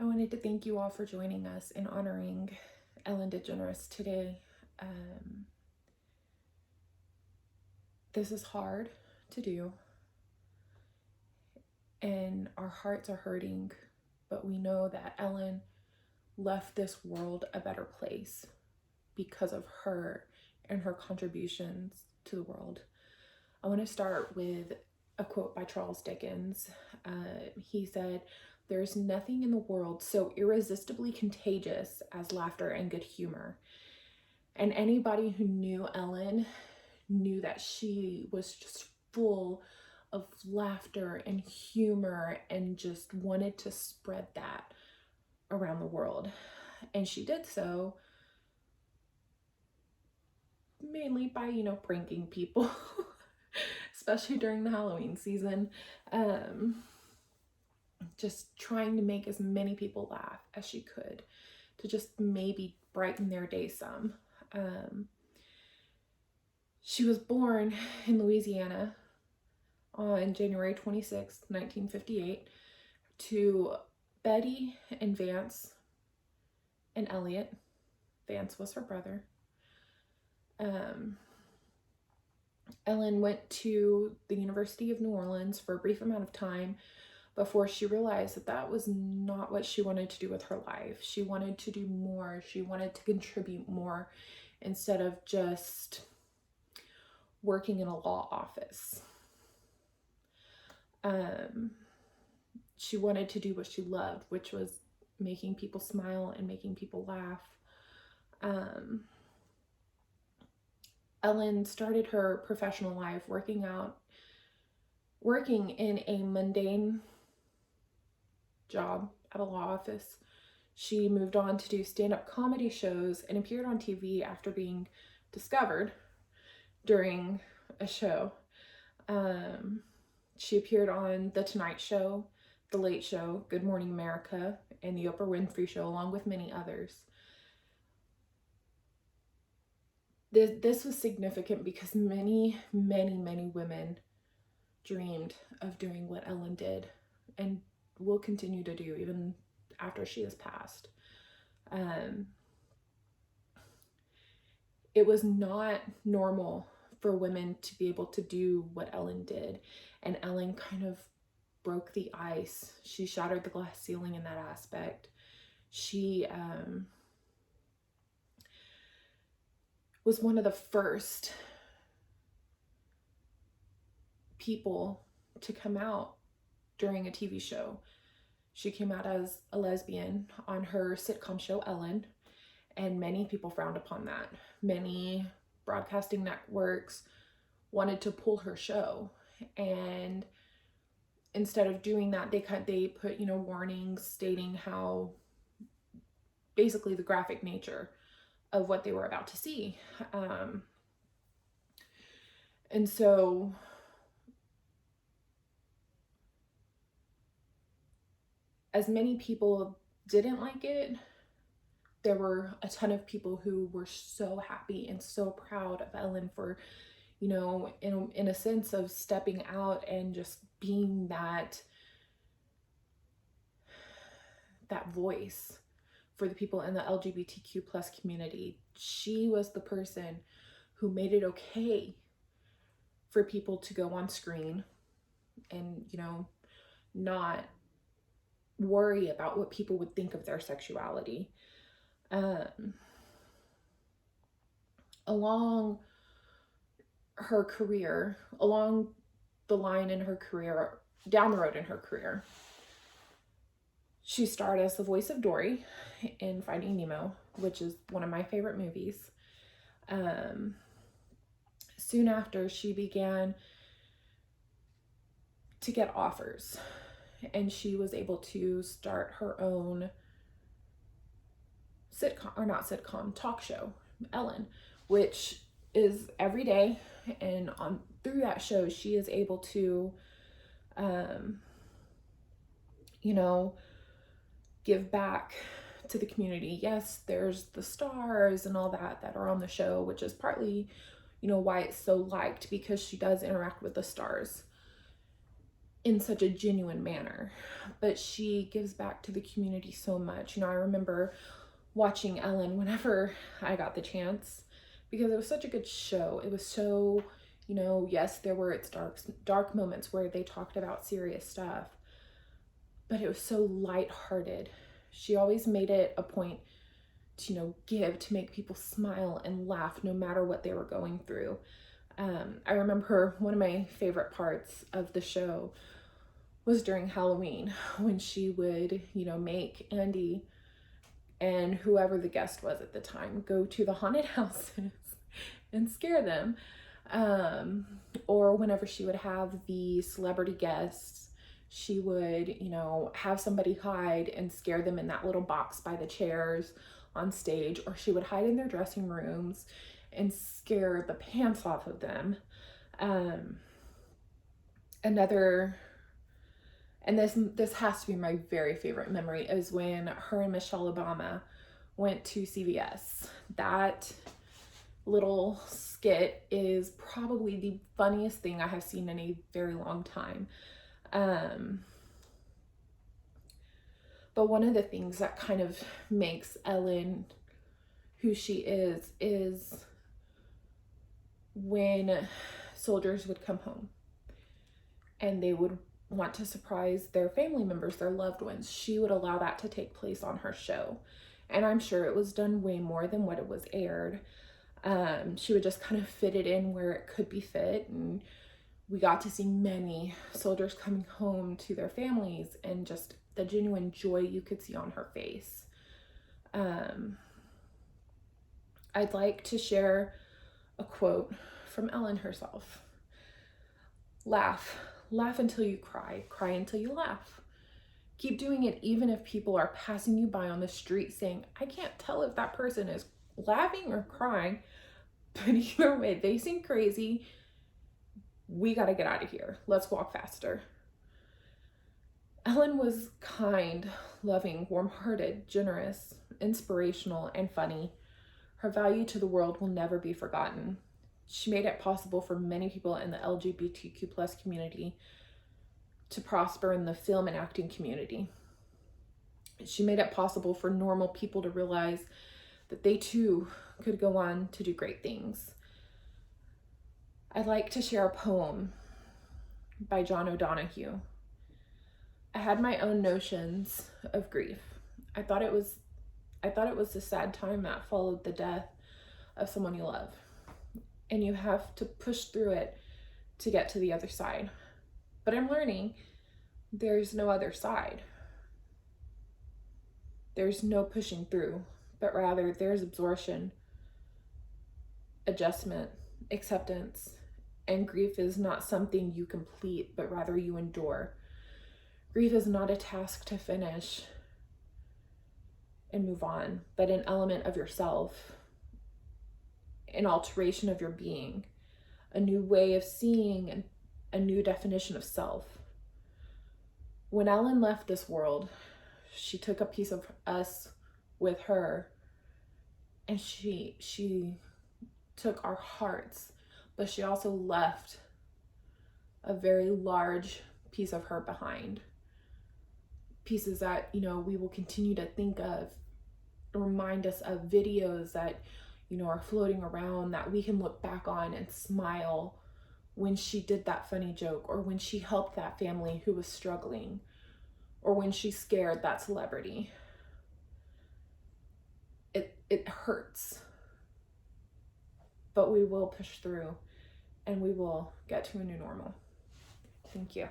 wanted to thank you all for joining us in honoring Ellen DeGeneres today. This is hard to do, and our hearts are hurting, but we know that Ellen left this world a better place because of her and her contributions to the world. I want to start with a quote by Charles Dickens. He said, "There's nothing in the world so irresistibly contagious as laughter and good humor." And anybody who knew Ellen knew that she was just full of laughter and humor and just wanted to spread that around the world. And she did so mainly by, pranking people, especially during the Halloween season. Just trying to make as many people laugh as she could to just maybe brighten their day some. She was born in Louisiana on January 26, 1958, to Betty and Vance and Elliot. Vance was her brother. Ellen went to the University of New Orleans for a brief amount of time before she realized that that was not what she wanted to do with her life. She wanted to do more. She wanted to contribute more instead of just working in a law office. She wanted to do what she loved, which was making people smile and making people laugh. Ellen started her professional life working in a mundane job at a law office. She moved on to do stand-up comedy shows and appeared on TV after being discovered during a show. She appeared on The Tonight Show, The Late Show, Good Morning America, and The Oprah Winfrey Show, along with many others. This was significant because many, many, many women dreamed of doing what Ellen did and will continue to do even after she has passed. It was not normal for women to be able to do what Ellen did, and Ellen kind of broke the ice. She shattered the glass ceiling in that aspect. She was one of the first people to come out during a TV show. She came out as a lesbian on her sitcom show Ellen, and many people frowned upon that. Many broadcasting networks wanted to pull her show, and instead of doing that, they put warnings stating how basically the graphic nature of what they were about to see. And so as many people didn't like it, there were a ton of people who were so happy and so proud of Ellen for, in a sense of stepping out and just being that voice for the people in the LGBTQ plus community. She was the person who made it okay for people to go on screen and, not worry about what people would think of their sexuality. Along her career, along the line in her career, down the road in her career, she starred as the voice of Dory in Finding Nemo, which is one of my favorite movies. Soon after, she began to get offers, and she was able to start her own talk show, Ellen, which is every day. And through that show, she is able to, give back to the community. Yes, there's the stars and all that are on the show, which is partly, why it's so liked, because she does interact with the stars in such a genuine manner, but she gives back to the community so much. You know, I remember watching Ellen whenever I got the chance, because it was such a good show. It was so, you know, yes, there were its dark moments where they talked about serious stuff, but it was so lighthearted. She always made it a point to, you know, give, to make people smile and laugh no matter what they were going through. I remember one of my favorite parts of the show was during Halloween, when she would, you know, make Andy and whoever the guest was at the time go to the haunted houses and scare them. Or whenever she would have the celebrity guests, she would, you know, have somebody hide and scare them in that little box by the chairs on stage, or she would hide in their dressing rooms and scare the pants off of them. And this has to be my very favorite memory, is when her and Michelle Obama went to CVS. That little skit is probably the funniest thing I have seen in a very long time. But one of the things that kind of makes Ellen who she is when soldiers would come home and they would want to surprise their family members, their loved ones, she would allow that to take place on her show. And I'm sure it was done way more than what it was aired. She would just kind of fit it in where it could be fit, and we got to see many soldiers coming home to their families and just the genuine joy you could see on her face. I'd like to share a quote from Ellen herself. Laugh until you cry until you laugh. Keep doing it even if people are passing you by on the street saying, I can't tell if that person is laughing or crying, but either way, they seem crazy. We gotta get out of here. Let's walk faster. Ellen was kind, loving, warm-hearted, generous, inspirational, and funny. Her value to the world will never be forgotten. She made it possible for many people in the LGBTQ plus community to prosper in the film and acting community. She made it possible for normal people to realize that they too could go on to do great things. I'd like to share a poem by John O'Donohue. I had my own notions of grief. I thought it was a sad time that followed the death of someone you love. And you have to push through it to get to the other side. But I'm learning there's no other side. There's no pushing through, but rather there's absorption, adjustment, acceptance, and grief is not something you complete, but rather you endure. Grief is not a task to finish and move on, but an element of yourself, an alteration of your being, a new way of seeing, and a new definition of self. When Ellen left this world, she took a piece of us with her, and she took our hearts, but she also left a very large piece of her behind. Pieces that, you know, we will continue to think of, remind us of videos that, you know, are floating around that we can look back on and smile when she did that funny joke, or when she helped that family who was struggling, or when she scared that celebrity. It hurts, but we will push through and we will get to a new normal. Thank you.